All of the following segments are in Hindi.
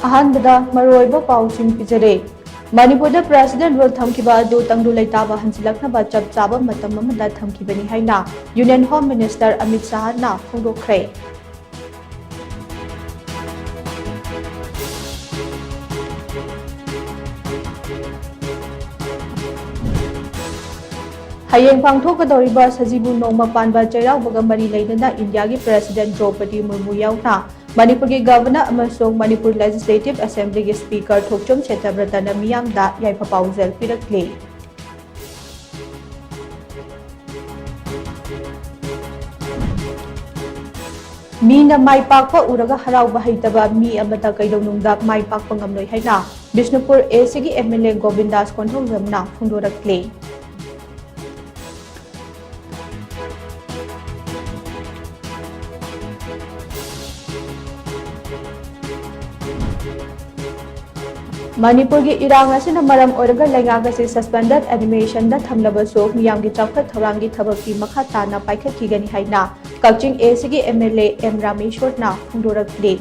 अहानबदा मरोइबा पाउसिंग पिजरे मणिपुर प्रेसिडेंट रूल थमकिबा अदु तंगदु लेताबा हंसिलकनबा चप चाबा मतम अमदा थमकिबनी हाइना union home minister Amit Shah ना फोंदोखरे हयेंग पांगथोकदौरिबा सजीबु नोमा पानबा चैरावबगा मरी लेदना इंडिया की प्रेसिडेंट द्रौपदी मुर्मू याउना मणिपुर की गवर्नर अमसोंग मणिपुर लेजिस्लेटिव असेंबली के स्पीकर थोकचुम शेताब्रतन मियामदा याइफा पाउजल पिरकले मीना माई पाकपा उरगा हराउबा हैतबा मी अमता कैदौनुंगदा माई पाकपा ngamloi haina बिष्णुपुर एसी की एमएलए गोविंदास कोंथोंगजमना फोंदोरकले मणिपुर की इरांग असिना मरम ओरगा लेंगाग से सस्पेंडेड एनिमेशन दा थमलबसो मियाम की चौखत थौरांगी थबक की मखा ताना पाइखतखिगनी हाइना कक्चिंग एसी की एमएलए एम रामेश्वरना फोंदोरकले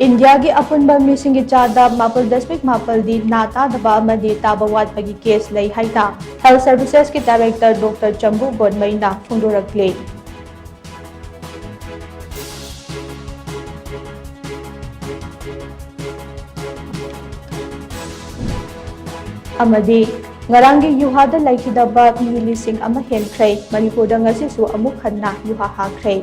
इंडिया की अपुनबा मिसिंग की चादा मापल दशमिक मापल दी नाता दबा मदे ताबा वाटपगी केस लई हाइना हेल्थ सर्विसेज के डायरेक्टर डॉक्टर चंबू गोडमईना फोंदोरकले अमदी ngaranggi yuhada laikidaba mi lising ama henkhrai manipur da ngasi su amuk khanna yuha ha khrai